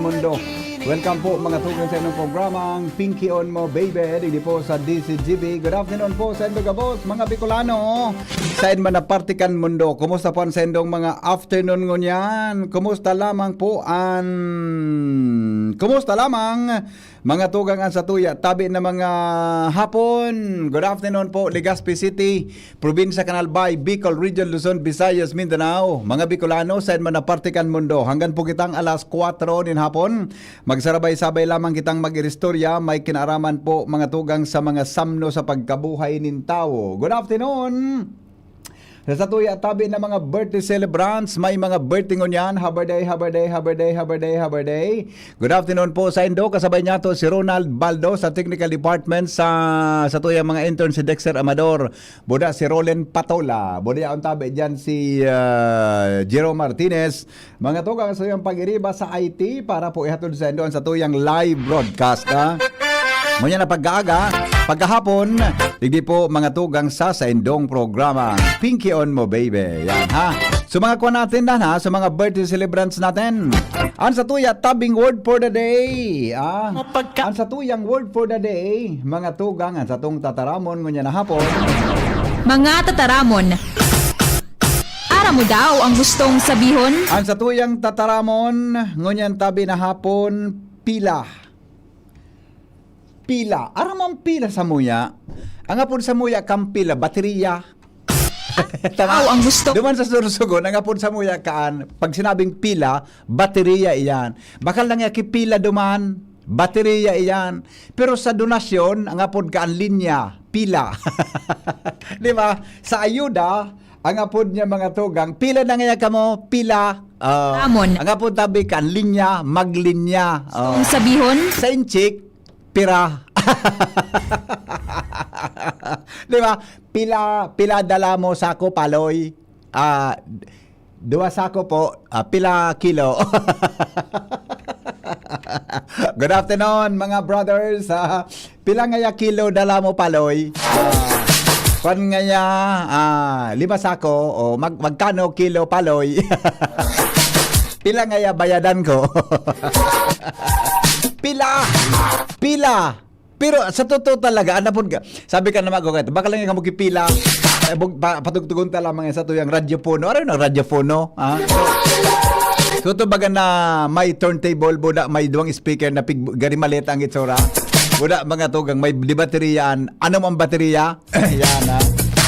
mundo. Welcome po mga tugon sa inyong programang Pinky on Mo Baby. Dili po sa DCGB. Good afternoon po sa inyong boss, mga Bicolano. Sa inyo na partikan mundo. Kumusta po sa inyong mga afternoon ngunyan? Kumusta lamang po Kumusta lamang mga tugang sa tuya, tabi na mga hapon. Good afternoon po, Legazpi City, Probinsya Canalbay, Bicol Region, Luzon, Visayas, Mindanao. Mga Bicolano, sa inyo na partikan mundo. Hanggang po kitang alas 4 din hapon. Magsarabay-sabay lamang kitang mag-iristorya. May kinaraman po mga tugang sa mga samno sa pagkabuhay nin tao. Good afternoon. Sa tuya tabi na mga birthday celebrants, may mga birthday ngunyan. Happy day. Good afternoon po sa Indo. Kasabay niya to si Ronald Baldo sa Technical Department sa tuya mga intern si Dexter Amador. Buda si Roland Patola. Buda ang tabi dyan si Jerome Martinez. Mga tugang sa tuyang pag-iriba sa IT para po ihatod sa Indo sa tuyang live broadcast. Ngunyan na pag-aaga, pagkahapon, hindi po mga tugang sa indong programa. Pinky on Mo Baby. Yan ha. So mga kuha natin na ha, sa mga birthday celebrants natin. Ang sa tuya, tabing word for the day. Ang sa tuyang word for the day, mga tugang, ang sa tong tataramon, ngunyan na hapon. Mga tataramon. Ara mo daw ang gustong sabihon? Ang sa tuyang tataramon, ngunyan tabi na hapon, pila. Pila. Aramang pila sa muya. Ang apod sa muya kang pila, baterya. Tama ang gusto. Duman sa surusugon, ang apod sa muya kaan, pag sinabing pila, baterya iyan. Bakal lang yaki pila duman, baterya iyan. Pero sa donasyon, ang apod kaan linya, pila. Di ba? Sa ayuda, ang apod niya mga tugang, pila na nga ka mo, pila. Amon. Ang apod tabi kaan, linya, maglinya. Ang sabihon? Sa inchik, pira. Di ba? Pila dala mo sako paloy. 2 sako po, pila kilo. Good afternoon mga brothers. Pila ngaya kilo dala mo paloy? Kung ngaya 5 sako o magkano kilo paloy? Pila ngaya bayadan ko? Pila. Pero sa totoo talaga, sabi ka naman ko kahit, baka lang yung pila, patugtugon ta lamang sa tuyang radyopono. Ano yung radyopono? So ito baga na may turntable, buda may 2 speaker na gari maleta ang itsura. Buda mga tugang, may di bateriyaan. Ano ang bateriya? Yan ha.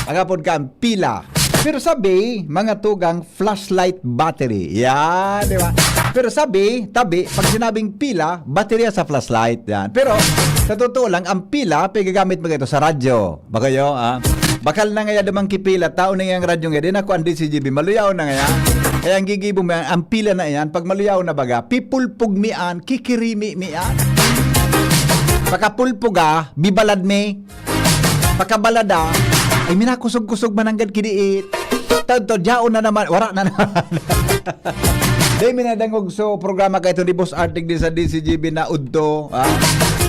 Agapod ka, pila. Pero sabi, mga tugang, flashlight battery. Yan, di ba? Pero sabi, tabi, pag sinabing pila, baterya sa flashlight. Yan. Pero, sa totoo lang, ang pila, pigagamit mo ito sa radyo. Baka yun, bakal na ngaya damang kipila, tao na yung radyo nga, din ako ang DCGB, maluyaw na ngaya. Kaya ang gigibo mo, ang pila na yan, pag maluyaw na baga, pipulpug mian, kikirimi mian. Pagkapulpuga, bibalad mi. Pagkabalada, ay minakusog-kusog mananggad kiniit. Tanto, diyaon na naman, wala na naman. Dahil minadangog so programa kayo ito ni Boss Artig din sa DCGB na udto.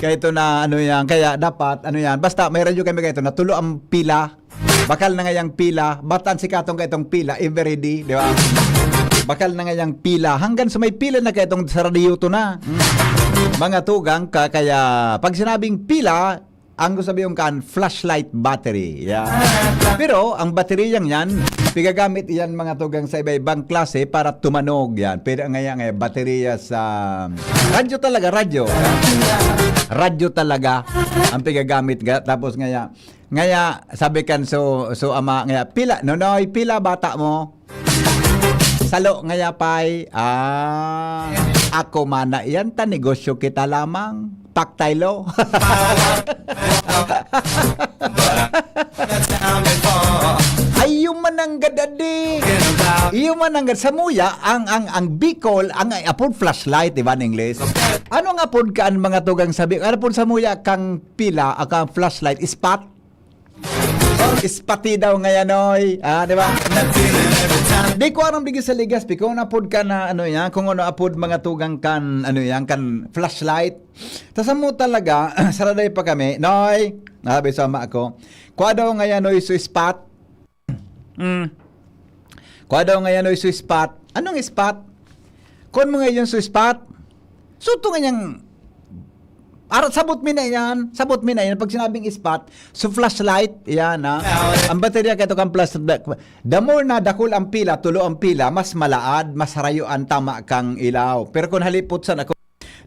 Kaya ito na ano yan, kaya dapat ano yan. Basta may radyo kami kayo ito, natulo ang pila. Bakal na ngayang pila, batan si katong kayo itong pila, every day, di ba? Bakal na ngayang pila, hanggang sa may pila na kayo itong sa radyo ito na. Mga tugang, kaya pag sinabing pila, ang gusto sabihin kan flashlight battery. Yeah. Pero ang bateryang yan, pigagamit yan mga tugang sa iba-ibang klase para tumanog yan. Pero ngayon baterya sa radyo talaga, radyo. Radyo talaga ang pigagamit. Tapos ngaya sabi kan so ama ngaya pila nonoy pila bata mo. Salo ngaya pay ako mana yan ta negosyo kita lamang. Paktaylo. Ayaw mananggad adi. Ayaw mananggad sa muya ang Bicol ang apod flashlight diba in English. Ano nga pod kaan mga tugang sabi? Ano pod sa muya kang pila kang flashlight spot? Ispati daw ngayon oy. Di ba? Di ko anong bigay sa Legazpi kung napod ka na ano yan, kung ano apod mga tugang kan ano yan, kan flashlight. Tas mo talaga, saraday pa kami. Noy, nabi sa ama ako. Kuha daw ngayon oy so spot. Kuha daw ngayon oy so spot. Anong spot? Kung mo ngayon so spot, So, ito nga niyang, sabot mi na yan. Pag sinabing spot, so flashlight, yan ha. Ang baterya kaya ito kang flashlight. The more na dakol ang pila, tulo ang pila, mas malaad, mas harayuan tama kang ilaw. Pero kung halipot sa ako,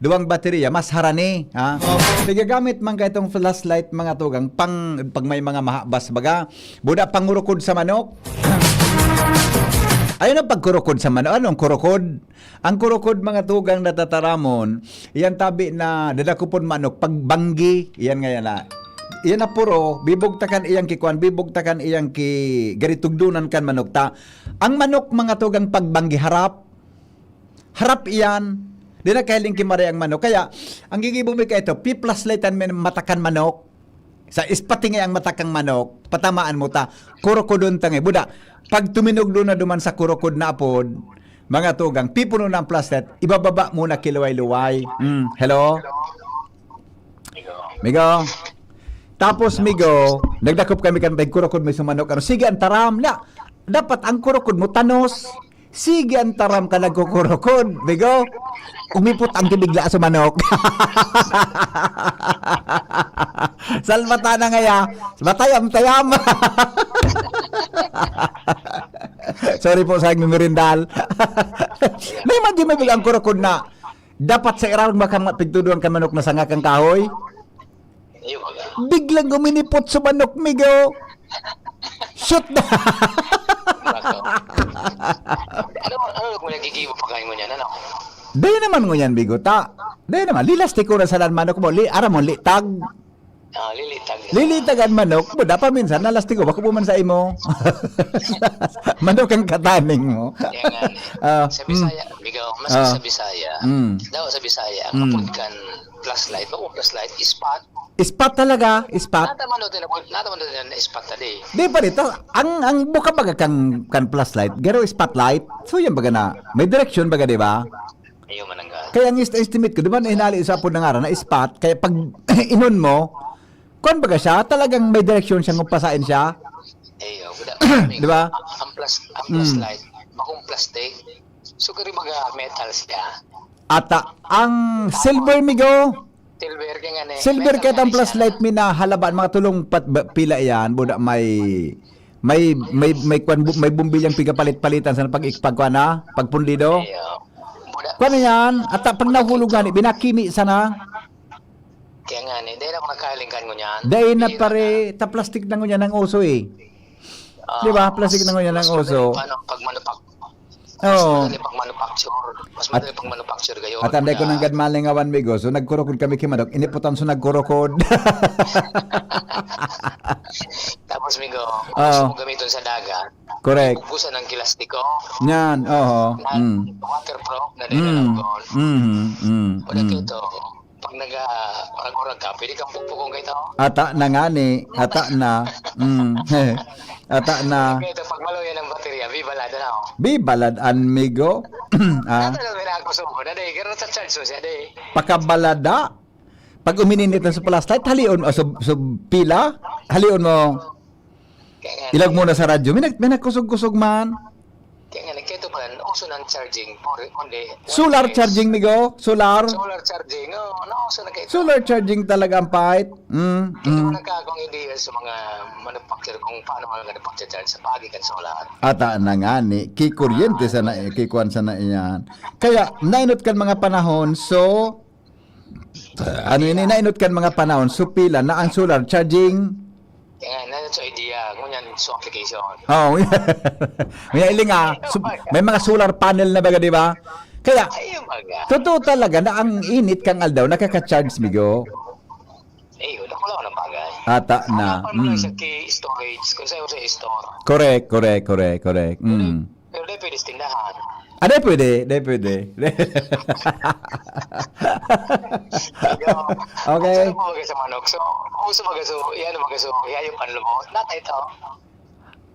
duwang baterya, mas harani. Ha? Nagagamit man ka itong flashlight mga tugang pag may mga mahabas baga. Buda pangurukod sa manok. Ayun ang pagkurukod sa manok. Anong kurukod? Ang kurukod mga tugang natataramon, yan tabi na dadakupon manok, pagbanggi, yan nga yan na. Yan na puro, bibugtakan iyang kikuan, bibugtakan iyang garitugdunan kan manok ta. Ang manok mga tugang pagbanggi, harap iyan. Di na kahiling kimari ang manok. Kaya, ang gigibumi ka ito, P+lightan men matakan manok. Sa ispatingay ang matakang manok, patamaan mo ta, kurukudon tangi. Buda, pag tuminog doon na duman sa kurukod na apod, mga tugang, pipuno ng flashlight, ibababa muna kiluway-luway. Hello? Migo? Tapos, Migo, nagdakop kami kan kurukod may sumanok. Sige, ang taram na. Dapat ang kurukod mo tanos. Sige, ang taram ka nagkukurukod. Migo, umipot ang kibigla sa manok. Salmata na ngaya. Matayam-tayam. Sorry po sa aking merindal. May madyo may bilang kurukod na dapat sa irawag makang pigtuduan ka manok na sanga kang kahoy. Biglang guminipot sa manok, Migo. Shoot na. Ano kung nagigibo pa kayo mo niyan, ano? Dahil naman ngunyan, Bigo, ta. Dahil naman, lilastik ko na sa manok mo. Aramon, litag. Lilitag. Lilitagan manok. Buda pa minsan, nalastik ko. Bako po man sa imo. Manok ang kataning mo. Kaya nga, sa Bisaya, bigaw, mas sa Bisaya, daw sa Bisaya, ang kapag kan flashlight, o flashlight, spot. Spot talaga, spot. Nataman doon na spot tali. Di pa rito, ang buka baga kan flashlight, garo spotlight. So yan baga na, may direction baga, di ba? Ayaw manangga. Kaya ang estimate ko, di ba na hinali sa po ng araw na spot, kaya pag inon mo, kung baga siya, talagang may direction siya kung pasain siya. Ayaw, di ba? Ang flashlight, bakong plastic, so kari baga metal siya. Ata, ang silver, Migo. Silver kaya nga na. Silver kahit ang flashlight mi na halaban, mga tulong pila yan, buda may bumbilyang pigapalit-palitan sa pag-ikpag na, pagpundido. Ayaw. Kano yan? At pag nahulog gani, binakimi sana. Kaya nga ni, dahil ako nagkahalingkan ko niyan. Dahil na pare, ta plastic na ngunyan ng uso eh. Di ba? Plastic na ngunyan ng uso. Paano pag Oo. Mas madali pag manufacture kayo. At anday ko ng gadmaling awan, Migo. So nagkurukod kami kimadok. Iniputan so nagkurukod. Tapos Migo, gusto mo gamitin sa dagat. Correct. Ubusan ng kilastiko. Yan, oo. Waterproof na din na lang. Wala kito. Pag nag-agurag ka, pwede kang pupukong kayo. Ata na nga ni. Ata na. Ata na. Kaya ito, pag maluya ng baterya, bibalada na ako. Bibaladaan, Migo. Ano na ako sumo na day, kaya sa charge mo siya day. Pakabalada. Pag umininit na sa flashlight, halion o so pila, halion mo. Ilag mo na sa radyo. May nagkusog-kusog man. Kaya nga, kaya ito pa rin, uso ng charging. Kundi, Solar charging, Migo. Solar. Solar charging, nauso na kayo. Solar charging talaga ang pahit. Ito nagkakong idea sa mga manufacturer kung paano mga manufacturer charge sa pagikan solar. Ata na nga ni. Kikuryente sana, kikuan sana iyan. Kaya, nainot kan mga panahon, so, nainot kan mga panahon, so pila na ang solar charging. Kaya nga, so idea, ngunyan so application. Oh, may iling may mga solar panel na baga, di ba? Kaya, Ayun baga. totoo talaga na ang init kang aldaw, nakaka-charge, Migo. Ayun, ako lang ng bagay. Ata na. Paano lang sa key storage, kung sa'yo sa store. Correct. Pero di pwede sa tindahan. Di pwede. Okay. So, baga sa manok. So, uso baga so, yan baga so, yayo panlubot. Natay ito.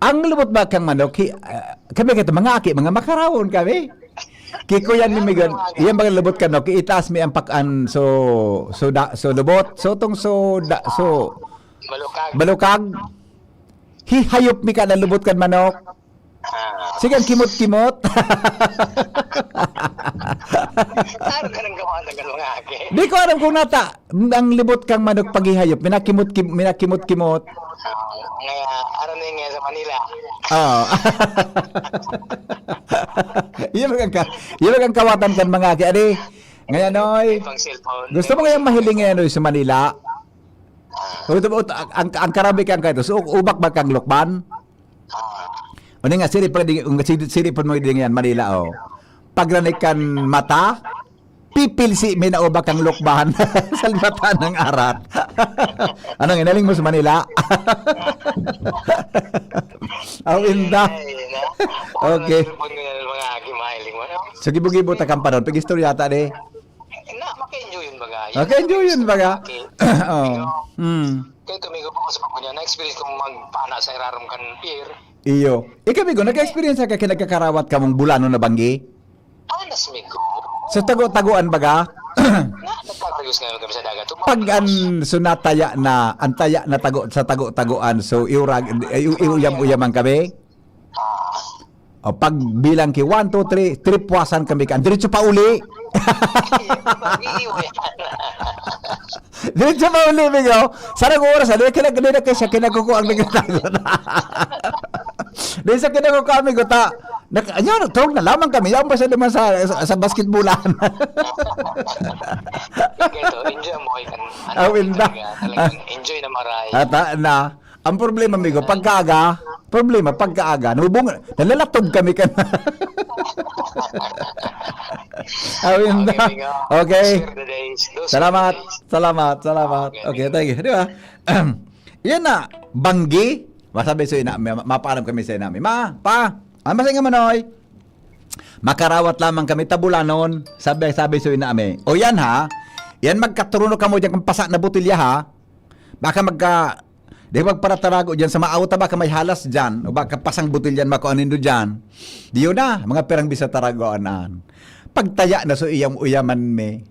Ang lubot ba kang manok, kami kito, mga aki, mga makarawon kami. Kiko yan ni Migan, yan ba lubot ka no, itaas mi ang pakan, so lubot, so balukag, hihayop mi ka na lubot kan manok. Sige, kimot-kimot. Ano ka nang gawa ng mga agi? Di ko alam kung nata, ang libot kang manok paghihayop, minakimot-kimot. Ngaya, ano na yung sa Manila? Oo. Yun ang kawatan kan mga agi. Adi, ngayon oy, Pang cellphone. gusto mo kayang mahiling ngayon oy sa Manila? Ang karabi kang kayo, so ubak ba kang lukban? O nga, siri pa mo din yan, Manila, oh. Pagranikan mata, pipilsi, may naubak kang lukban sa mata ng arat. Anong inaling mo sa Manila? Awinda. Okay. Mga agi mahiling mo, no? So, gibo-gibo ta kampanon. Pag-istorya ta, de. Na, maka-enjoy yun baga. Okay, enjoy yun baga. Oo. Kaya tumigo po ko sa pagkunya, na-experience kong magpana sa iraram kan pier. Iyo. Ikaw, nag-experience ka kinagkakarawat ka mong bulano na banggi? Anas migo. Sa tago-taguan baga? Nagpapagos ngayon kami sa dagat. Pag an sunataya na antaya na tago sa tago-taguan, so iuyam-uyaman kami. O pag bilang ki 1 2 3 tripwasan kami kan. Diretso pa uli. Diretso pa uli bigo. Sarang oras ano kinagdala kay siya kinakuko ang nagtago. Di sa kinakuko kami gota. Anyo tawag na lamang kami. Yan ba sa naman sa basketballan. Ito, enjoy mo kan. Awinda. Enjoy na maray. Ata na. Ang problema amigo, pagkaaga, nalalatob kami kan. Awinda. Okay. Salamat. Okay, thank you. Di ba? Yan na, banggi. Masabi sa ina, mapaalam kami sa inami. Masay nga manoy. Makarawat lamang kami tabulanon. Sabi sa inami. O yan ha, yan magkaturuno ka mo dyan kung pasa na butilya ha. Baka di magparatarago dyan sa maauta baka may halas dyan o baka pasang butilyan makuanindo dyan. Diyo na, mga perang bisa taragoanan. Pagtaya na so iyam-uyaman me.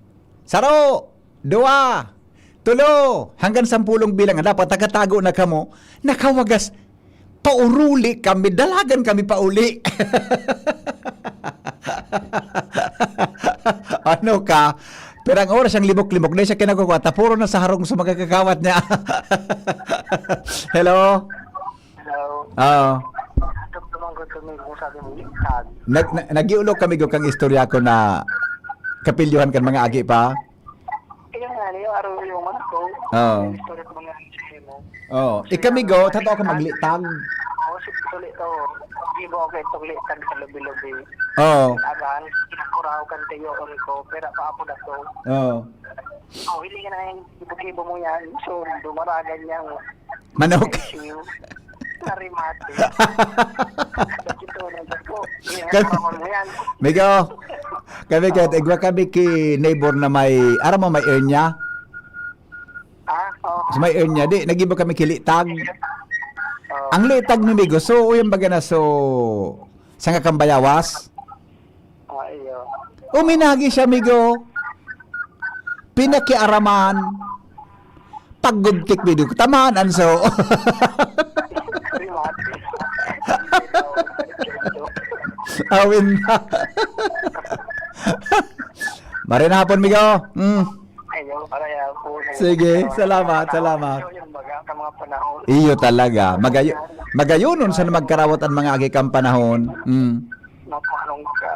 Saro, 2, 3, hanggang 10 bilang. Dapat tagatago na kamo. Nakawagas, pauruli kami, dalagan kami pauli. Ano ka? Pero ang oras ang limok-limok na siya kinakukwata, puro na sa harong sa magkakawat niya. Hello? Hello. Oo. Tumanggot kami kung sabi mo, Nagiulog kami kang istorya ko na kapilyuhan kan mga agi pa. kaya nga, yung araw yung man ko. Oo. Story ko mga sige mo. Oo. Ikamigo, tato ako maglitag. Ako si tuloy to. Gibo ako itong litag sa lubi-lubi. Oo. Agan, kinakuraw kan tayo ko, pero paapod ako. Oo. Oh, hindi ka na yung ibo mo yan. So, dumaragan niyang Manok. narimate. Ito na ko. Kan- Kinakuraw mo yan. Migo, igwa kami ki neighbor na may, ara mo may earn niya. Oo. So may earn niya, di, nagiba kami kilitag. Oo. Ang litag ni Migo, so yung baga na so, sanga kang bayawas. Iyo. Uminagi siya, Migo. Pinakiaraman. Paggubtik, Migo. Tamaan, anso. Narimate. Awin na. Marinapon, Migo. Ayaw, paraya po. Sige, salamat. Yung baga, ka mga panahon. Iyo talaga. Magayunon sa magkarawat ang mga agikang panahon. Napanong ka.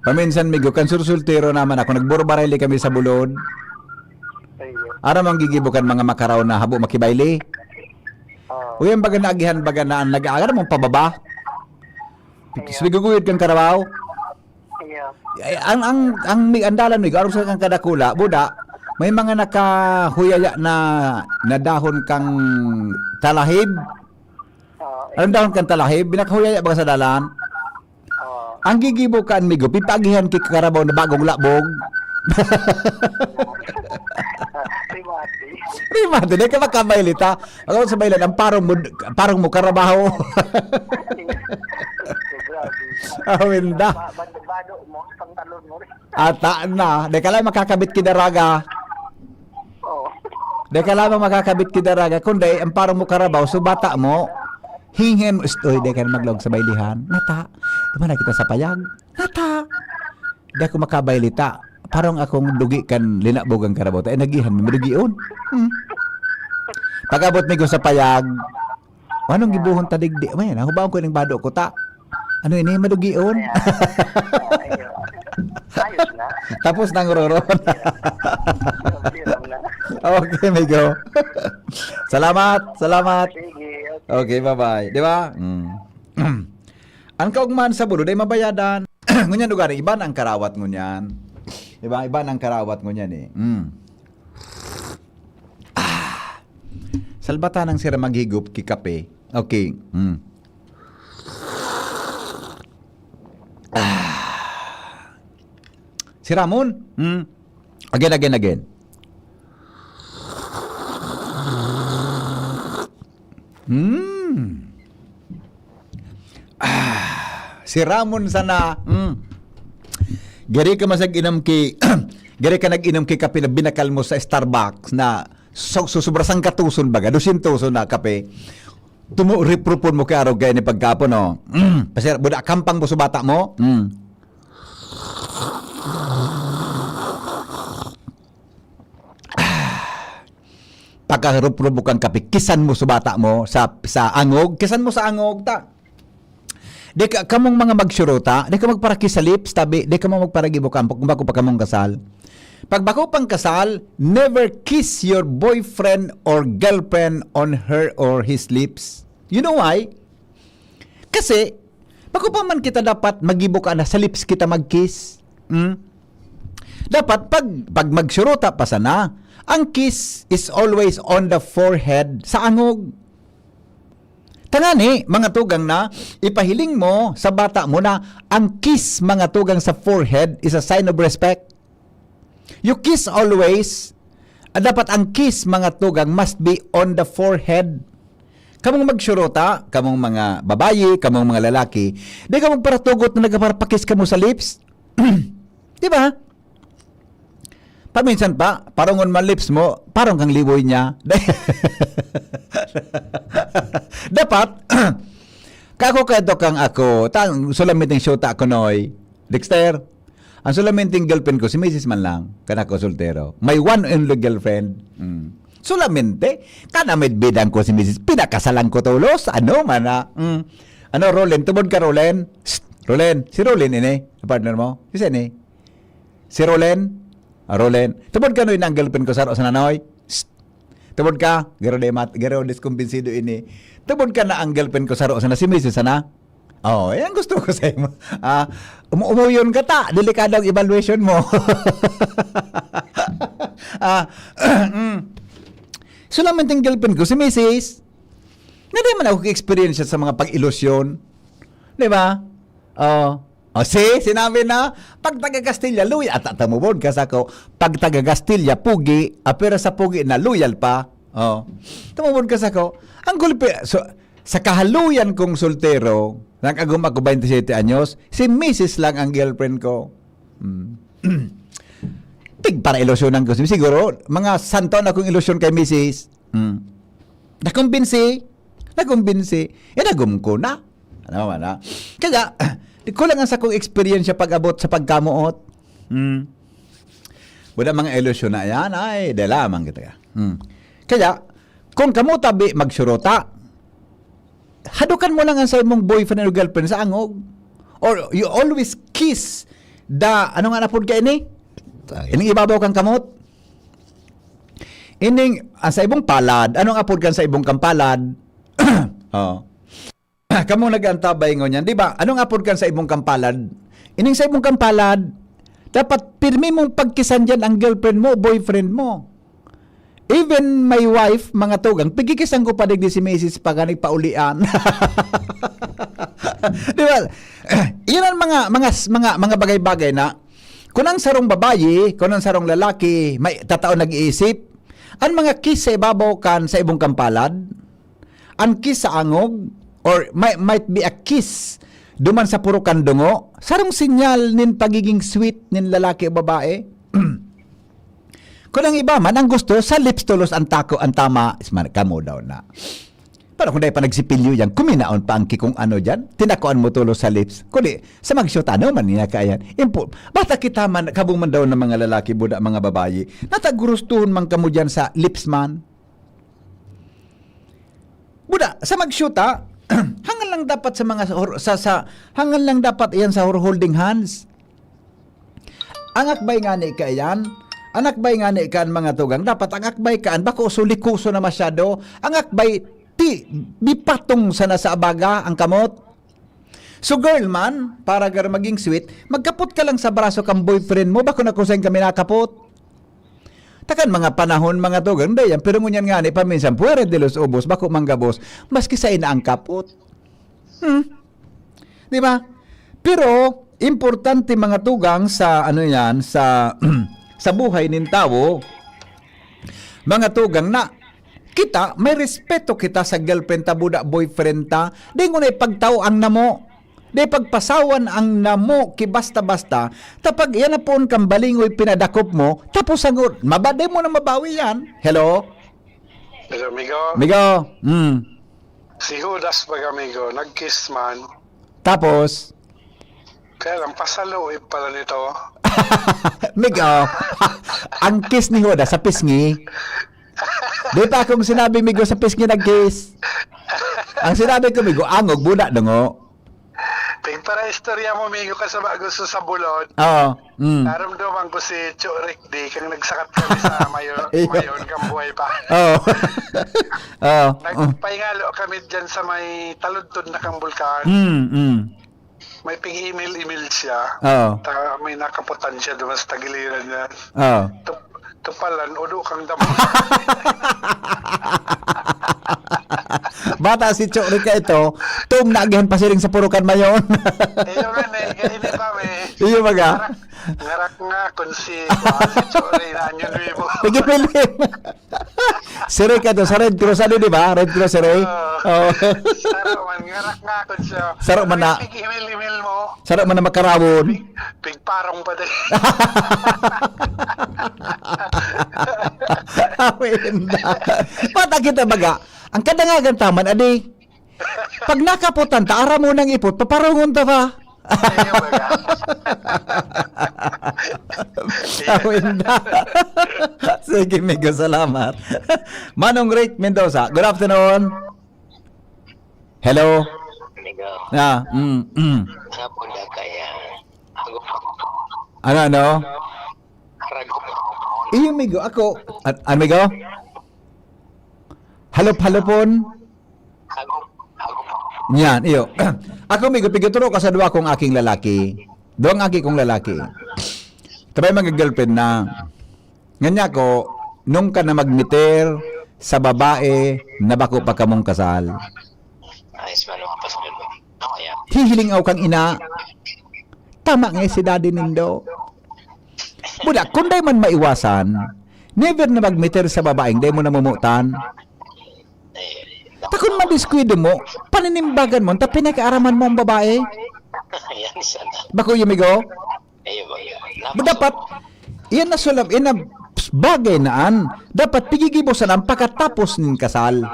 Paminsan, Migo, kan sursultero naman ako. Nagburbarili kami sa bulod. Ayaw. Ara mang gigibukan mga makaraw na habo makibayli. Uy, ang baga naagihan, baga na nag-aagar mong pababa. Siguguyod kang karabaw. Ayaw. Ay, ang andalan Migo, aron sa kang kadakula, buda, may mga nakahuyaya na dahon kang talahib. Anong dahon kang talahib? Binakahuyaya ba sa dalan? Ang gigibukan, Migo, pipagihan ki karabaw na bagong labog. Rimati. Rima, di ka makabaylita. Ako sa baylan, ang parong mo karabaho. Awinda. Bado mo, pantalon mo rin. Ata na, di ka lang makakabit kidaraga. Oo. Di ka lang makakabit kidaraga. Kundi, ang parong mo karabaw, so bata mo, hingin mo, di ka na maglog sa baylihan. Nata, di ba na kita sa payag? Nata, di ako makabaylita. Parang akong dugi kan linabogang karabota. Nagihan mo, madugion. Pag-abot mi ko sa payag, anong gibuhon tadigdi? May, nahubaon ko ng bado ko ta. Ano ini, madugion? Ayos na. Tapos nang roron. Bilang na. Okay, may go. Salamat. Sige. Okay, bye-bye. Di ba? Ang kaugman sa bulo, day mabayadan. Ngunyan lugar, iba na ang karawat ngunyan. Diba? Iba na ang karawat ngunyan eh. Salbata ng sira maghigop ki kape. Okay. Si Ramon. Again. Si Ramon sana. Gari ka masag inom ki gari ka nag-inom ki kape na binakal mo sa Starbucks na susubrasang katuson baga, 200 na kape. Reprupon mo kay araw gaya ni pagkapon, no? Pasir, buda kampang mo sa bata mo? Pagkarup-rup mo kang kape, kisan mo sa bata mo sa angog, kisan mo sa angog, ta. Di ka kamong mga magsyurota, di ka magparaki sa lips, tabi, di ka mo magparagi mo kampok, kung bako pa kamong kasal. Pag bako pang kasal, never kiss your boyfriend or girlfriend on her or his lips. You know why? Kasi, bako pa man kita dapat magibo ka na sa lips kita magkiss. Dapat, pag magsyurota pa sana, ang kiss is always on the forehead, sa angog. Tangani, mga tugang na, ipahiling mo sa bata mo na ang kiss mga tugang sa forehead is a sign of respect. You kiss always, dapat ang kiss mga tugang must be on the forehead. Kamong magsyurota, kamong mga babayi, kamong mga lalaki, di ka magparatugot na nagparapakis ka mo sa lips. Di ba? Paminsan pa, parangon man lips mo, parang kang liboy niya. Dapat, kako kato kang ako, sulamiting syota ako noy, Dexter, ang sulamiting girlfriend ko, si Mrs. man lang, kanako soltero. May one and only girlfriend. Solamente, kanamit bidang ko si Mrs. Pinakasalan ko tulos, ano man na. Ano, Rolen, tubod ka, Rolen? Rolen, si Rolen ini, partner mo? Isa ni? Si Rolen? Rolen, tubod ka noy ng girlfriend ko sa nanoy? Tubod ka, garo diskumbinsido ini. Tubod ka na ang girlfriend ko sa na si Mrs. sana. Oh, yan gusto ko sa imo. Umuyon ka ta, delikado ang evaluation mo. Solamente ang girlfriend ko si Mrs. Hindi man ako experience sa mga pag-ilusyon. Di ba? Sinabi na, pag taga-Castilla, loyal, at tamubod ka sa ako, pag taga-Castilla, pugi, pero sa pugi na loyal pa, tamubod ka sa ako, ang gulpi, so, sa kahaluyan kong soltero, nag-agum ako 27 anyos, si Mrs. lang ang girlfriend ko. Tig para ilusyonan ko. Siguro, mga santo na kong ilusyon kay Mrs. Nakumbinsi. Inagum ko na. Ano man na. Kaya, kulang ang sa kong experience pag-abot sa pagkamuot. Wala mga ilusyon na yan, ay, lamang kita. Kaya, kung kamo tabi magsurota, hadukan mo lang ang sa imong boyfriend or girlfriend sa angog. Or you always kiss ano nga napod ka ini? Ining ibabaw kang kamot. Ining, sa ibong palad, anong apod kan sa ibong kampalad? Kamong nag-antabay ngon yan, di ba? Anong apod kan sa ibong kampalad? Ining sa ibong kampalad, dapat pirmi mong pagkisan dyan ang girlfriend mo, boyfriend mo. Even my wife, mga tugang, pigikisan ko pa digdi si Mrs. pag nagpaulian. Di ba? Yun ang mga bagay-bagay na kung ang sarong babayi, kung ang sarong lalaki, may tatao nag-iisip, ang mga kiss sa ibabaw kan sa ibong kampalad, ang kiss sa angog, or might be a kiss duman sa puro kandungo, sarong sinyal nin pagiging sweet nin lalaki o babae. Kung ang iba man, ang gusto, sa lips tulos ang tako, ang tama, isman, kamo daw na. Pero kung dahil pa nagsipilyo yan, kuminaon pa ang kikong ano dyan, tinakuan mo tulo sa lips. Kundi, sa mag-shoot, ano man niya kayan. Bata kita man, kabuman daw ng mga lalaki, buda, mga babayi, natagurustuhon man kamo dyan sa lips man. Buda, sa mag-shoot hangal lang dapat sa mga, hangal lang dapat yan sa holding hands. Ang akbay nga ni kayan, ang akbay nga ni kaan mga tugang, dapat ang akbay kaan, bako sulikuso na masyado, ang akbay, bipatong sana sa abaga ang kamot. So girl man, para gar maging sweet, magkapot ka lang sa braso kang boyfriend mo, bako na kusang kami nakapot. Takan mga panahon mga tugang, dayan, pero ngunyan nga ni paminsan, puwere de los ubos, bako manggabos, maski sa ina ang kapot. Di ba? Pero, importante mga tugang sa, ano yan, sa, sa buhay nin tao, mga tugang na, kita, may respeto kita sa girlfriend ta, buda, boyfriend ta. Di ko na ipagtao ang namo. Di pagpasawan ang namo, kibasta-basta. Tapag yan na poon kang balingoy pinadakop mo, tapos ang mabade mo na mabawi yan. Hello? Hello, amigo. Migo? Si Judas pag amigo, nag-kiss man. Tapos? Kaya lang, pasaluin pala nito. Migo, ang kiss ni Hoda sa pisngi. Di pa akong sinabi, Migo, sa pisngi nag-kiss. Ang sinabi ko, Migo, angog, buda, dungo. Pag para istorya mo, amigo, kasama gusto sa bulod. Oo. Naramdaman ko si Chorik D, kang nagsakat kami sa mayon kang buhay pa. Oo. Oo. Nagpahingalo kami dyan sa may taludtod na kang bulkan. May ping-email siya. Oo. May nakaputan siya doon sa tagiliran niya. Oo. Tupalan, udo kang damo. Bata si Chori ka ito, tum nagihan pasiring sa purukan mayon. Iyo man hindi pa may. Iyo maga. Ngarak nga kung si Chori na anyo mo. Nagipilim. Siray ka to, sa Red Cross, ano di ba? Red Cross, siray? Oo. Saro man, ngarak nga kung siya. Saro man na. Email mo. Sarap man na makarawon. Pigparong pa din. Awinda. Bata kita baga. Ang kadangagan taman, adi. Pag nakaputan, taara mo ng ipot, paparungon ta pa. Iyo baga. Awinda. Sige, Migo, salamat. Manong Rick Mendoza, good afternoon. Hello. Amigo, hapon na kaya, agop ako. Ano? Haragop ako. Iyo, Migo, ako. Amigo? Halop-halopon? Agop ako. Yan, iyo. Ako, Migo, piguturo ka sa duwa kong aking lalaki. Duwang aki kong lalaki. Tabay mga girlfriend na. Nganya ko, nung ka na magmiter sa babae, nabako pa kamong kasal. Ayos man ako pasunod mo. Kaya, Hihiling aw kang ina. Tama nga si daddy nindo. Buda, kung day man maiwasan, never na magmiter sa babaeng, day mo na mumutan. Takon madiskuido mo, paninimbagan mo, ta pinakaaraman mo ang babae. yan sana. Bako yung migo? Ayun ba yun? Dapat, yan na sulam, yan na bagay naan. Dapat pigigibosan ang pagkatapos ng kasal.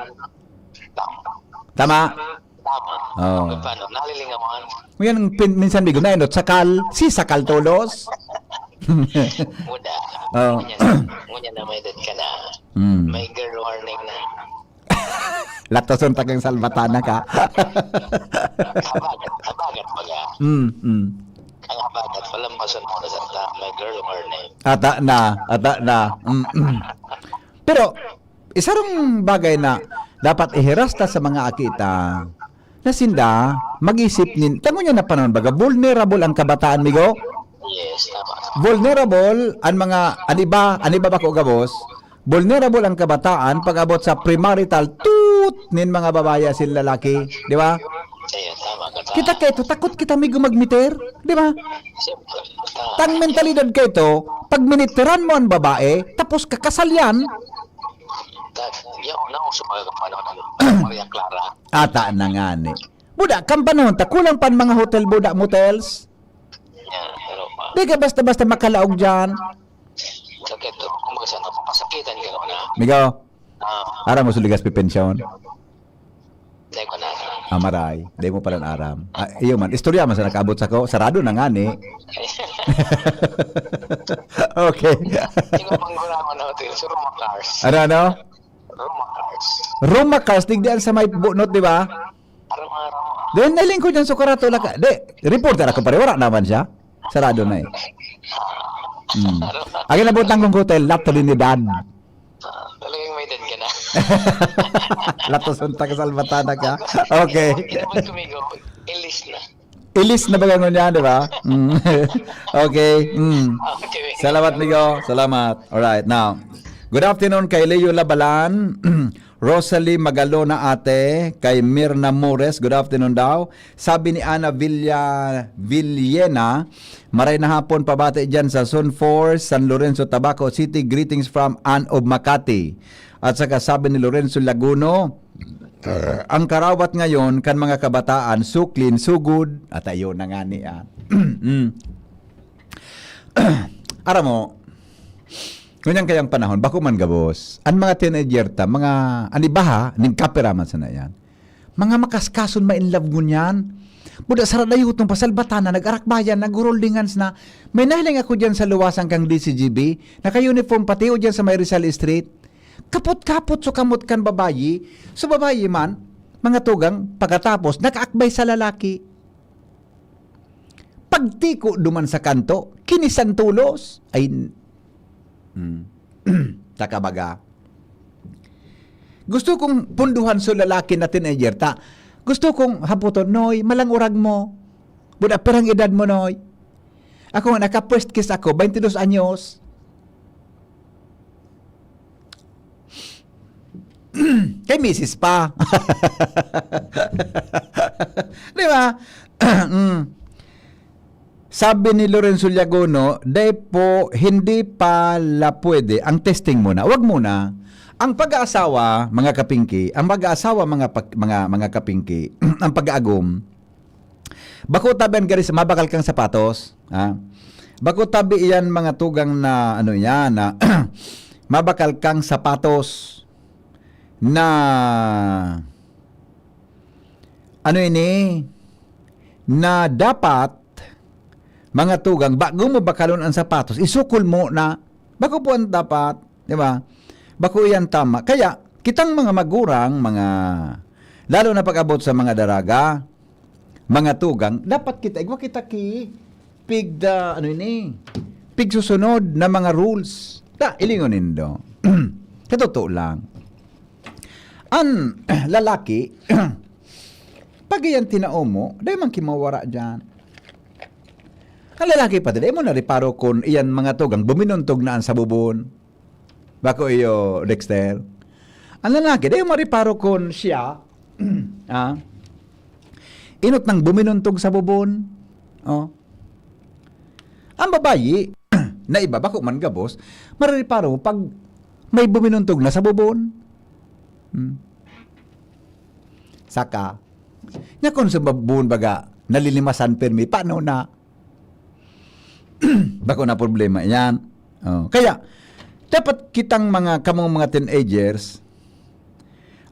Tama? Tama. Oo. Paano? Nalilingawan. Yan ang minsan migo na inot, sakal, si sakal tolos. Muda. Oo. Ngunya na may edad ka na. May girl warning na. Latoson tagang salbatana ka. Habagat baga. Ang habagat, palampasan mo na sa ta. May girl warning. Ata na. Pero, isa rong bagay na dapat ihirasta sa mga akita na sinda, mag-isip nin, tango niya na panahon baga, vulnerable ang kabataan, migo? Yes, tama. Vulnerable ang mga, aniba ba ko gabos? Vulnerable ang kabataan pag abot sa premarital nin mga babaya sila lalaki, di ba? Ayun, tama ka. Kita kayo, takot kita migo magmiter, di ba? Siyempre, tama. Tang mentalidad kayo to, pag miniteran mo ang babae, tapos kakasal yan, Yaw, nauso ka ka panahon ng Maria Clara. ata na nga ni. Buda, kang panahon, kulang pan mga hotel, buda, motels. Yan, pero pa. Di ka basta-basta makalaog dyan. Sakit to. Kung baga sana, pasakitan ka na. Migo, Ah, ara mo suligas pipensyon. Dahil ko na. Amaray, di mo pala aram. Iyo man, istorya man sa nakaabot sa ko, sarado na nga ni. Okay. Sino pang gula ko na hotel? Sa Roma Cars. Ano? Roma Cars. Roma Cars, digdian sa may bunot, di ba? Roma. Then, naling ko dyan sukarato laka. Di, reporter ako pare, wala naman siya. Sarado na eh. Akin na butang kong hotel, Lato Trinidad. Talagang may dead ka na. Lato Santa Salvatana ka. Okay. Kinabot kumigo, ilis na. Ilis na bagangon yan, di ba? Okay. Okay. Salamat, Migo. Salamat. Alright, now, good afternoon kay Leo Labalan, Rosalie Magalona ate, kay Mirna Mores, good afternoon daw. Sabi ni Ana Villena, maray na hapon pabati dyan sa Zone 4, San Lorenzo, Tabaco City. Greetings from Ann of Makati. At saka sabi ni Lorenzo Laguno, ang karawat ngayon kan mga kabataan, so clean, so good. At ayun na nga niya. Aram mo, ganyan kayang panahon, bako man gabos, ang mga teenager ta, mga anibaha, ning kapiraman sa na yan, mga makaskason ma in love ngunyan, buda sarad na yutong pasalbatana, nag-arakbayan, nag-rollingans na, may nahiling ako dyan sa luwasan kang DCGB, naka-uniform pati o dyan sa may Rizal Street, kapot-kapot so kamot kan babayi, so babayi man, mga tugang, pagkatapos, nakaakbay sa lalaki, pagtiko duman sa kanto, kinisan tulos, ay, takabaga. Gusto kong punduhan sa lalaki na teenager ta. Gusto kong haputon, Noy, malang urag mo. Buda perang edad mo, Noy. Ako nga, naka-first kiss ako, 22 anyos. Kay misis pa. Di ba? Sabi ni Lorenzo Llagono, dahil po hindi pala pwede ang testing muna. Huwag muna. Ang pag-aasawa, mga kapingki, ang pag-aasawa, mga kapingki, ang pag-aagom, bako tabi garis, mabakal kang sapatos, ha? Bako tabi iyan mga tugang na, ano yan, na mabakal kang sapatos na, ano ini, na dapat, mga tugang, bago mo bakalon ang sapatos, isukol mo na, bako po ang dapat, di ba? Bako yan tama. Kaya, kitang mga magurang, lalo na pag-abot sa mga daraga, mga tugang, dapat kita, igwa kita pig susunod na mga rules. Ilingonin do. Katotoo lang. Ang lalaki, pag yan tinao mo, dahil man kimawara dyan. Ang lalaki pa din, mo nariparo kung iyan mga tugang, buminuntog na ang sabubon. Bako iyo, Dexter. Ang lalaki, dahil mariparo kung siya, inot ng buminuntog sa bubon. Oh. Ang babayi, na iba, bako man gabos, mariparo pag may buminuntog na sa bubon. Saka, nga kung sa bubon baga, nalilimasan permi, paano na? Bako na problema yan. Oh. Kaya, dapat kitang kamong mga teenagers,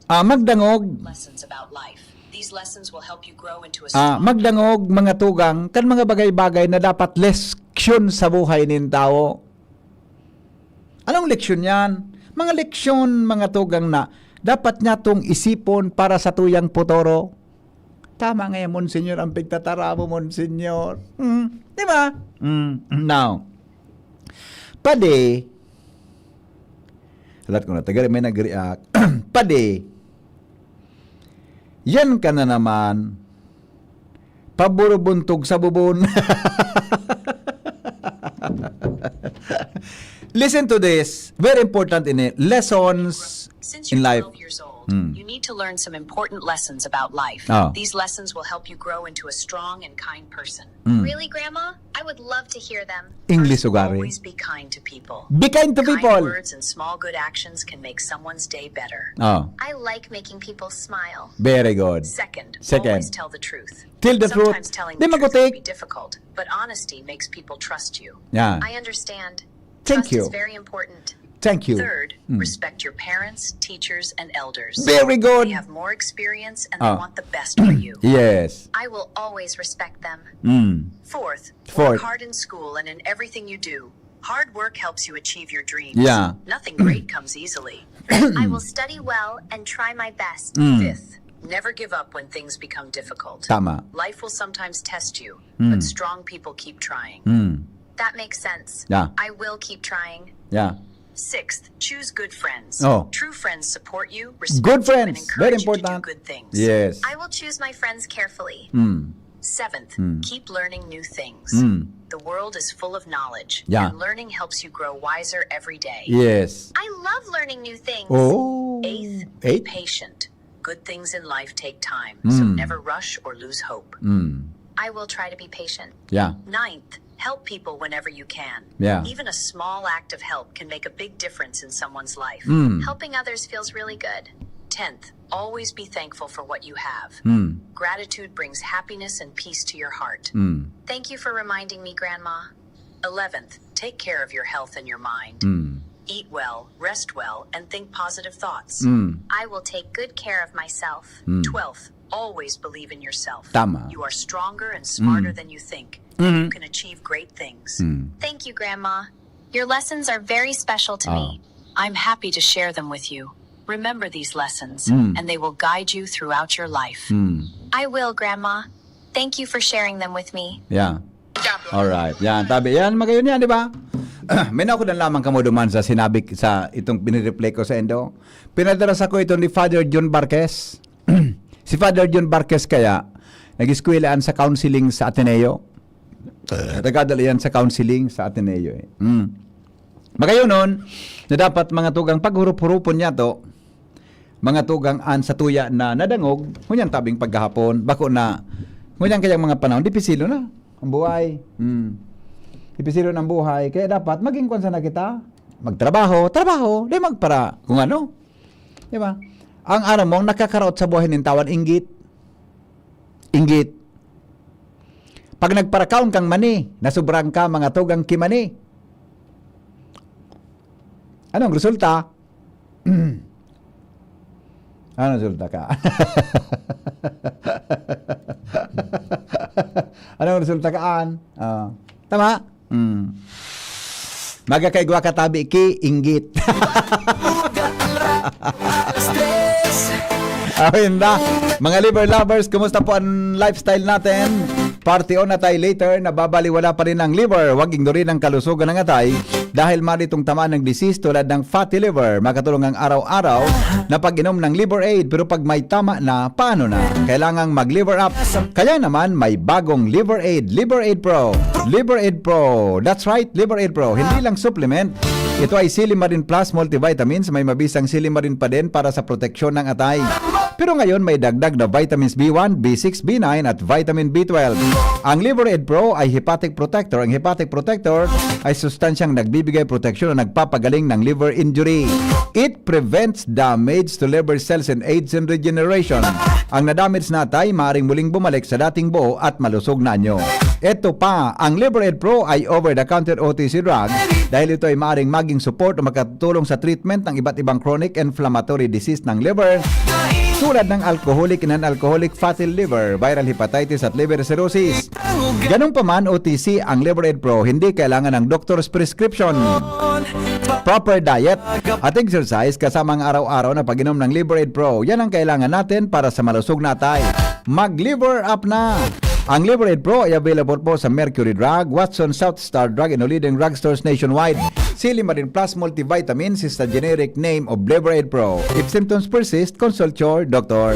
magdangog, lessons about life. These lessons will help you grow into a magdangog mga tugang, kan mga bagay-bagay na dapat leksyon sa buhay nin tao. Anong leksyon yan? Mga leksyon, mga tugang na dapat niya tong isipon para sa tuyang putoro. Tama ngayon, Monsignor, ang pigtatara mo, Monsignor. Di ba? Now, pade, salat ko na, taga may nag-react, pade, yan ka na naman, paburubuntog sa bubon. Listen to this, very important in it, lessons Since in you're life. 12 years old, you need to learn some important lessons about life. Oh. These lessons will help you grow into a strong and kind person. Really, Grandma? I would love to hear them. English First, ugari. always be kind to people. Be kind to Kind people. words and small good actions can make someone's day better. Oh, I like making people smile. very good. Second, Second. always tell the truth. Tell the truth. Sometimes telling Di the truth magutik. can be difficult, but honesty makes people trust you. Yeah. I understand. Thank Trust you. is very important. Thank you. Third, respect your parents, teachers, and elders. Very good. They have more experience and they want the best for you. Yes. I will always respect them. Fourth, Fourth. work hard in school and in everything you do. Hard work helps you achieve your dreams. Yeah. Nothing great comes easily. I will study well and try my best. Fifth, never give up when things become difficult. Tama. Life will sometimes test you, but strong people keep trying. That makes sense. Yeah. I will keep trying. Yeah. Sixth, choose good friends. Oh. True friends support you, respect Good you, and friends. encourage Very you to do important. good things. Yes. I will choose my friends carefully. Seventh, keep learning new things. Hmm. The world is full of knowledge, Yeah. and learning helps you grow wiser every day. Yes. I love learning new things. Oh. Eighth, be Eight. patient. Good things in life take time, so never rush or lose hope. I will try to be patient. Yeah. Ninth, help people whenever you can. Yeah. Even a small act of help can make a big difference in someone's life. Helping others feels really good. 10th, always be thankful for what you have. Gratitude brings happiness and peace to your heart. Thank you for reminding me, Grandma. 11th, take care of your health and your mind. Eat well, rest well, and think positive thoughts. I will take good care of myself. 12th, always believe in yourself. Tama. You are stronger and smarter than you think, and you can achieve great things. Thank you, Grandma. Your lessons are very special to me. I'm happy to share them with you. Remember these lessons, and they will guide you throughout your life. I will, Grandma. Thank you for sharing them with me. Yeah. Alright. Yan, tabi. Yan, magayon yan, di ba? May ako na lamang kamo duman sa sinabi sa itong pinireply ko sa endo. Pinadaras ako ito ni Father John Barquez. Si Father John Barquez kaya, nag-eskwelahan sa counseling sa Ateneo. Nagadala yan sa counseling sa Ateneo. Magayon nun, na dapat mga tugang paghurup-hurupon niya to, mga tugang an sa tuya na nadangog, ngunyan tabing paghahapon, bako na, ngunyan kayang mga panahon, dipisilo na ang buhay. Dipisilo ng buhay, kaya dapat maging konsa na kita, magtrabaho, di magpara, kung ano. Di ba? Ang araw mong nakakaraot sa buhay ng tawan, inggit. Pag nagparakaon kang mani, nasubrang ka mga tugang kimani. Anong resulta? Anong resulta ka? Anong resulta kaan? Tama? Magakaigwa ka tabi ki, inggit. Ayun na. Mga liver lovers, kumusta po ang lifestyle natin? Party on na tayo later, nababaliwala pa rin ang liver. Huwag ignorin ang kalusugan ng atay dahil maritong tamaan ng disease tulad ng fatty liver. Makatulong ang araw-araw na pag-inom ng Liver Aid, pero pag may tama na, paano na? Kailangang mag-liver up. Kaya naman, may bagong Liver Aid, Liver Aid Pro. Liver Aid Pro. That's right, Liver Aid Pro. Hindi lang supplement. Ito ay Silimarin Plus multivitamins. May mabisang silimarin pa din para sa proteksyon ng atay. Pero ngayon may dagdag na vitamins B1, B6, B9 at vitamin B12. Ang Liver Aid Pro ay hepatic protector. Ang hepatic protector ay sustansyang nagbibigay proteksyon na nagpapagaling ng liver injury. It prevents damage to liver cells and aids in regeneration. Ang nadamage na atay maaaring muling bumalik sa dating buo at malusog na anyo. Ito pa, ang Liver Aid Pro ay over-the-counter OTC drug dahil ito ay maaaring maging support o makatulong sa treatment ng iba't ibang chronic inflammatory disease ng liver tulad ng alcoholic and non-alcoholic fatty liver, viral hepatitis at liver cirrhosis. Ganun pa man, OTC ang Liver Aid Pro, hindi kailangan ng doctor's prescription. Proper diet at exercise kasama ang araw-araw na pag-inom ng Liver Aid Pro, yan ang kailangan natin para sa malusog na atay. Mag-liver up na! Ang Liver Aid Pro ay available po sa Mercury Drug, Watson, South Star Drug, and leading drugstores nationwide. Silimarin Plus Multivitamins is the generic name of Liver Aid Pro. If symptoms persist, consult your doctor.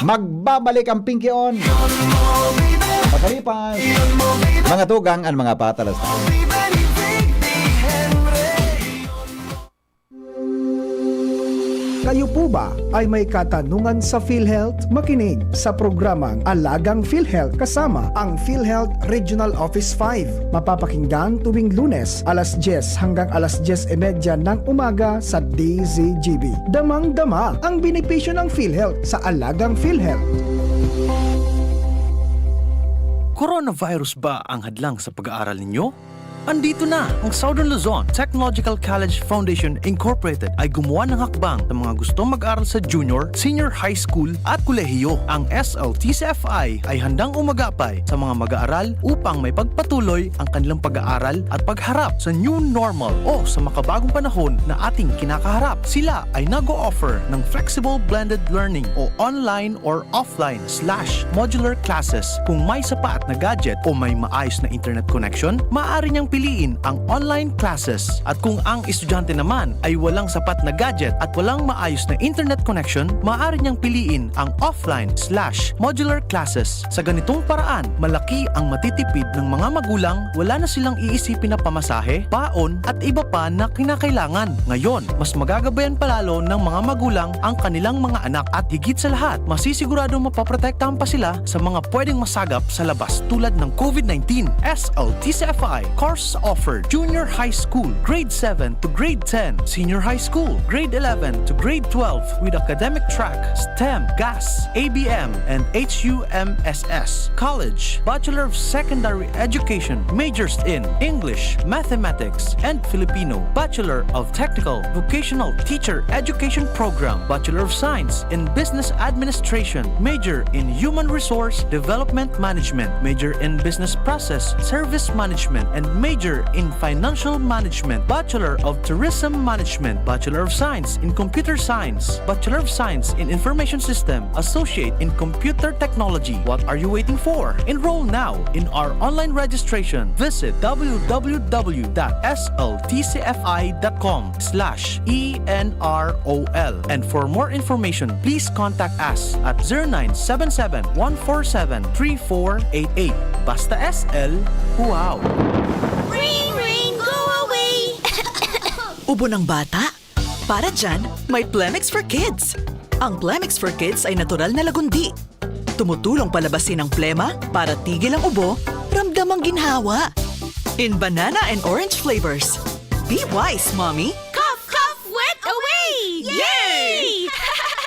Magbabalik ang Pinky On. Pakalipas. Mga tugang ang mga patalas. Kayo po ba ay may katanungan sa PhilHealth? Makinig sa programang Alagang PhilHealth kasama ang PhilHealth Regional Office 5. Mapapakinggan tuwing Lunes alas 10 hanggang alas 10:30 ng umaga sa DZGB. Damang-dama ang benepisyo ng PhilHealth sa Alagang PhilHealth. Coronavirus ba ang hadlang sa pag-aaral ninyo? Andito na ang Southern Luzon Technological College Foundation Incorporated ay gumawa ng hakbang ng mga gustong mag-aral sa junior, senior high school at kolehiyo. Ang SLTCFI ay handang umagapay sa mga mag-aaral upang may pagpatuloy ang kanilang pag-aaral at pagharap sa new normal o sa makabagong panahon na ating kinakaharap. Sila ay nag-o-offer ng flexible blended learning o online or offline/modular classes. Kung may sapat na gadget o may maayos na internet connection, maaari niyang piliin ang online classes. At kung ang estudyante naman ay walang sapat na gadget at walang maayos na internet connection, maaari niyang piliin ang offline/modular classes. Sa ganitong paraan, malaki ang matitipid ng mga magulang, wala na silang iisipin na pamasahe, baon at iba pa na kinakailangan. Ngayon, mas magagabayan palalo ng mga magulang ang kanilang mga anak at higit sa lahat, masisiguradong mapaprotektahan pa sila sa mga pwedeng masagap sa labas tulad ng COVID-19. SLTCFI course offer junior high school, grade 7 to grade 10, senior high school, grade 11 to grade 12 with academic track, STEM, GAS, ABM, and HUMSS. College, Bachelor of Secondary Education, majors in English, Mathematics, and Filipino. Bachelor of Technical Vocational Teacher Education Program, Bachelor of Science in Business Administration, major in Human Resource Development Management, major in Business Process Service Management, and major in Financial Management, Bachelor of Tourism Management, Bachelor of Science in Computer Science, Bachelor of Science in Information System, Associate in Computer Technology. What are you waiting for? Enroll now in our online registration. Visit www.sltcfi.com/ENROL. And for more information, please contact us at 0977-147-3488. Basta SL, wow! Ring, ring, go away! Ubo ng bata? Para dyan, may Plemix for Kids. Ang Plemix for Kids ay natural na lagundi. Tumutulong palabasin ang plema para tigil ang ubo, ramdam ang ginhawa. In banana and orange flavors. Be wise, Mommy! Cough, cough, wet away! Yay!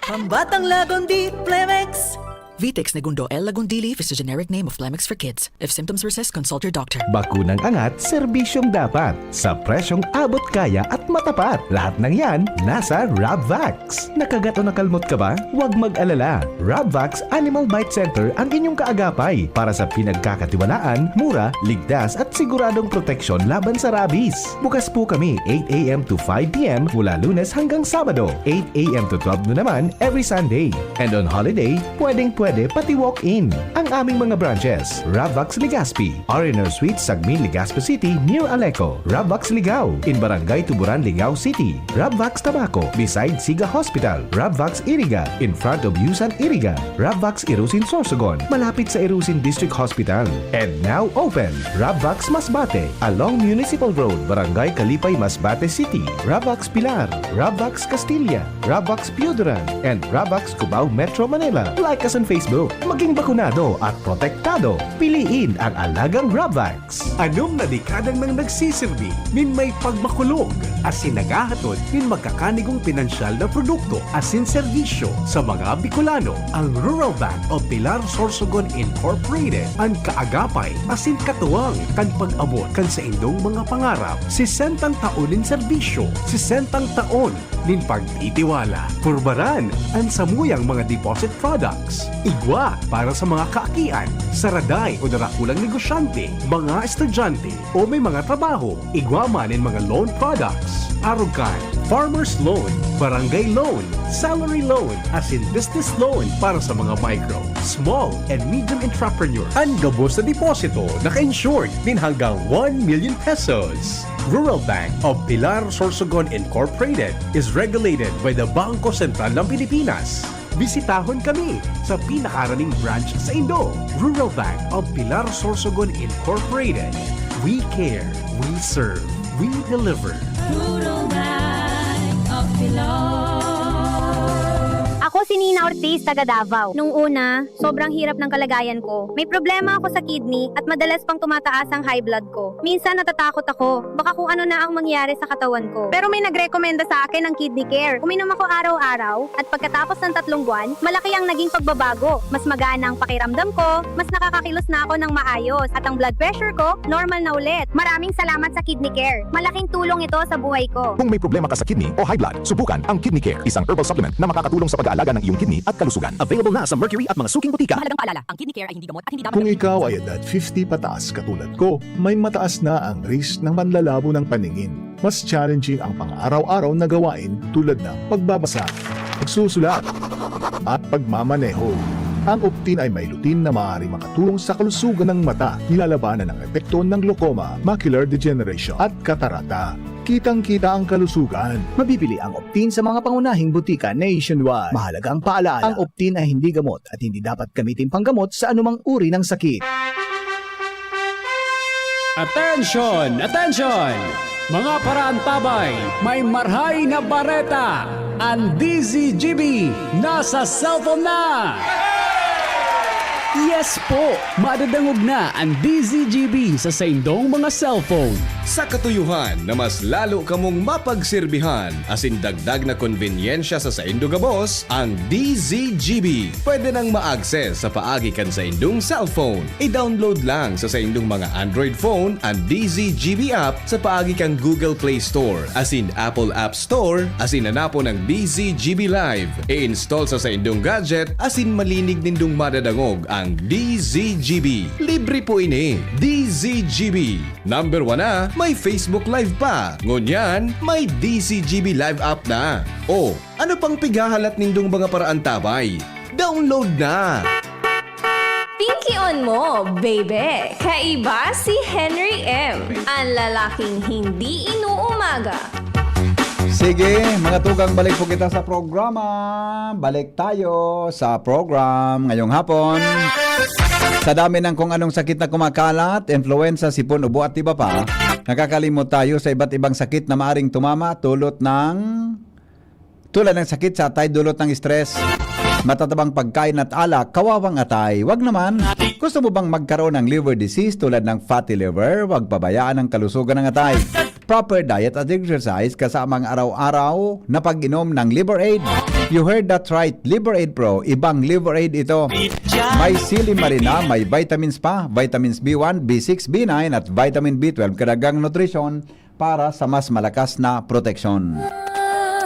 Pambatang lagundi, Plemix! Vitex Negundo L. Lagundili is the generic name of Plemix for Kids. If symptoms persist, consult your doctor. Bakunang angat, serbisyong dapat. Sa presyong abot kaya at matapat. Lahat ng yan, nasa Rabvax. Nakagat o nakalmot ka ba? Huwag mag-alala. Rabvax Animal Bite Center ang inyong kaagapay para sa pinagkakatiwalaan, mura, ligtas at siguradong proteksyon laban sa rabies. Bukas po kami 8 a.m. to 5 p.m. mula Lunes hanggang Sabado. 8 a.m. to 12 noon naman every Sunday. And on holiday, pwede pati walk-in. Ang aming mga branches, Rabvax Legazpi, Ariner Suite, Sagmin, Legazpi City, near Aleco. Rabvax Ligao, in Barangay Tuburan, Ligao City. Rabvax Tabaco, beside Siga Hospital. Rabvax Iriga, in front of Yusan Iriga. Rabvax Irusin Sorsogon, malapit sa Irusin District Hospital. And now open, Rabvax Masbate, along Municipal Road, Barangay Kalipay, Masbate City. Rabvax Pilar, Rabvax Castilla, Rabvax Piuduran, and Rabvax Cubao Metro Manila. Like us on Facebook, maging bakunado at protektado. Piliin ang alagang Rabvax. Anong na dekadang nang nagsisilbi, min may pagmakulog, asin nagahatod, min magkakanigong pinansyal na produkto, asin serbisyo sa mga Bicolano. Ang Rural Bank of Pilar Sorsogon Incorporated, ang kaagapay, asin katuwang, kan pag-abot kan sa indong mga pangarap, 60 taon in serbisyo, 60 taon nin pagtitiwala. Purbaran, ang samuyang mga deposit products. Igwa para sa mga kaakian, saraday o darakulang negosyante, mga estudyante o may mga trabaho. Igwa man in mga loan products. Arugan, farmer's loan, barangay loan, salary loan, as in business loan para sa mga micro, small and medium entrepreneur. Ang gabos na deposito naka-insured din hanggang 1 million pesos. Rural Bank of Pilar Sorsogon Incorporated is regulated by the Bangko Sentral ng Pilipinas. Bisitahon kami sa pinakaraning branch sa Indo. Rural Bank of Pilar Sorsogon Incorporated. We care, we serve, we deliver. Rural Bank of Pilar. Ako Ako si Nina Ortiz, taga Davao. Nung una, sobrang hirap ng kalagayan ko. May problema ako sa kidney at madalas pang tumataas ang high blood ko. Minsan natatakot ako, baka kung ano na ang mangyari sa katawan ko. Pero may nagrekomenda sa akin ng Kidney Care. Uminom ako araw-araw at pagkatapos ng 3 buwan, malaki ang naging pagbabago. Mas magana ang pakiramdam ko, mas nakakakilos na ako ng maayos at ang blood pressure ko, normal na ulit. Maraming salamat sa Kidney Care. Malaking tulong ito sa buhay ko. Kung may problema ka sa kidney o high blood, subukan ang Kidney Care, isang herbal supplement na makakatulong sa pag-aalaga ng iyong kidney at kalusugan. Available na sa Mercury at mga suking butika. Mahalagang paalala, ang Kidney Care ay hindi gamot at hindi dapat Kung ikaw ay edad 50 pataas katulad ko, may mataas na ang risk ng manlalabo ng paningin. Mas challenging ang pang-araw-araw na gawain tulad ng pagbabasa, pagsusulat, at pagmamaneho. Ang Optin ay may lutin na maaari makatulong sa kalusugan ng mata, nilalabanan ang epekto ng glaucoma, macular degeneration at katarata. Kitang-kita ang kalusugan. Mabibili ang Optin sa mga pangunahing butika nationwide. Mahalaga ang paalaala. Ang Optin ay hindi gamot at hindi dapat gamitin panggamot sa anumang uri ng sakit. Attention! Attention! Mga parantabay, may marhay na bareta. Ang DZGB nasa cellphone na! Yes po! Madadangog na ang DZGB sa saindong mga cellphone. Sa katuyuhan na mas lalo kamong mapagsilbihan, asin dagdag na konvenyensya sa saindong gabos, ang DZGB. Pwede nang ma-access sa paagi kan sa indong cellphone. I-download lang sa saindong mga Android phone ang DZGB app sa paagi kang Google Play Store, asin Apple App Store, asin hanapo ng DZGB Live. I-install sa saindong gadget, asin malinig nindong madadangog ang DZGB. Libre po ini. DZGB. Number 1 na, may Facebook Live pa. Ngunyan, may DZGB Live app na. O, ano pang pigahalat nindong mga paraan tabay? Download na! Pinky on mo, baby! Kaiba si Henry M. Ang lalaking hindi inuumaga. Sige, mga tugang, balik po kita sa programa. Balik tayo sa program ngayong hapon. Sa dami ng kung anong sakit na kumakalat, influenza, sipon, ubo at iba pa, nakakalimot tayo sa iba't ibang sakit na maaring tumama tulad ng sakit sa atay dulot ng stress, matatabang pagkain at alak, kawawang atay. Wag naman. Gusto mo bang magkaroon ng liver disease tulad ng fatty liver? Wag pabayaan ang kalusugan ng atay. Proper diet at exercise kasama ang araw-araw na pag-inom ng Liver Aid. You heard that right, Liver Aid Pro. Ibang Liver Aid ito. May silimarina, may vitamins pa, vitamins B1, B6, B9 at vitamin B12, kadagang nutrisyon para sa mas malakas na proteksyon.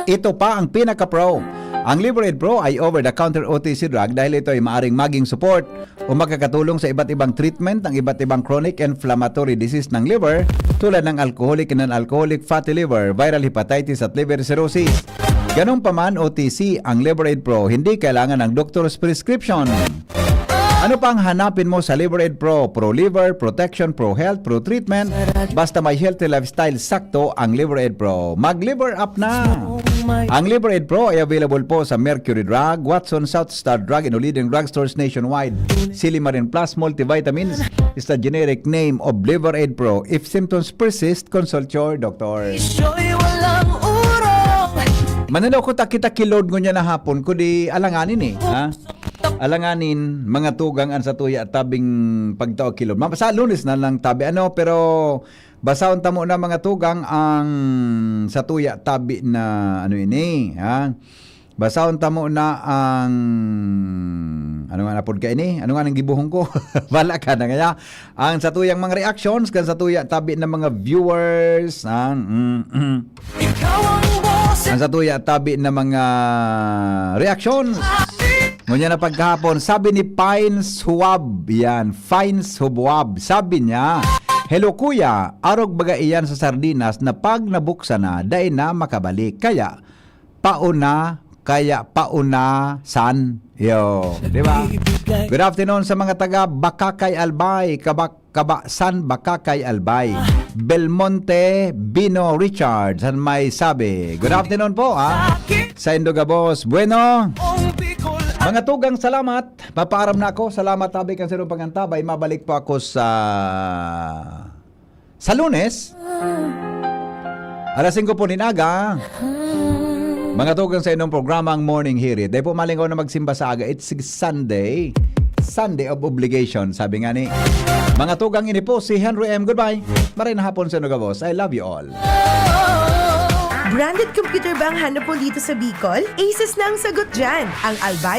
Ito pa ang pinaka-pro. Ang Liver Aid Pro ay over-the-counter OTC drug dahil ito ay maaring maging support o magkakatulong sa iba't ibang treatment ng iba't ibang chronic inflammatory disease ng liver tulad ng alcoholic and non-alcoholic fatty liver, viral hepatitis at liver cirrhosis. Ganun pa man, OTC ang Liver Aid Pro, hindi kailangan ng doctor's prescription. Ano pang hanapin mo sa Liver Aid Pro? Pro Liver, Protection, Pro Health, Pro Treatment. Basta may healthy lifestyle, sakto ang Liver Aid Pro. Mag-Liver Up na! Ang Liver Aid Pro ay available po sa Mercury Drug, Watson, South Star Drug, and leading drugstores nationwide. Silimarin Plus Multivitamins is the generic name of Liver Aid Pro. If symptoms persist, consult your doctor. Manalo ko kita kilod ngunya na hapon ko di alanganin eh. Ha? Alanganin mga tugang an sa tuya tabing pagtao kilod. Sa Lunes na lang tabi pero basahon tamo na mga tugang ang sa tuya tabi na ini, ha? Basahon tamo na ang ano nga napod ka ini? Ano nga nang gibuhong ko? Wala ka na kaya. Ang sa tuyang mga reactions kan sa tuya tabi na mga viewers, ha? Ang sa tuya tabi na mga reactions. Ngunyan na pagkahapon, sabi ni Pines Huwab, yan, Pines Huwab, sabi niya, hello kuya, arog baga iyan sa sardinas na pag nabuksan na, dahil na makabalik. Kaya, pauna san. Yo, di ba? Good afternoon sa mga taga Bakakay Albay, Kabasan Bakakay Albay. Belmonte Bino Richard, san may sabi. Good afternoon po, ha? Sa Indogabos. Bueno. Mga tugang, salamat. Papaaram na ako. Salamat, tabi kan sirong pangantabay. Mabalik po ako sa Lunes. Alas 5 po ninaga. Mga tugang sa inyong programang Morning Hirit. Dahil po malingaw na magsimba sa aga. It's Sunday. Sunday of obligation. Sabi nga ni mga tugang ini po si Henry M. Goodbye. Maray na hapon sa Nugabos. I love you all. Branded computer ba ang hanap mo dito sa Bicol? Asus na ang sagot dyan. Ang Albay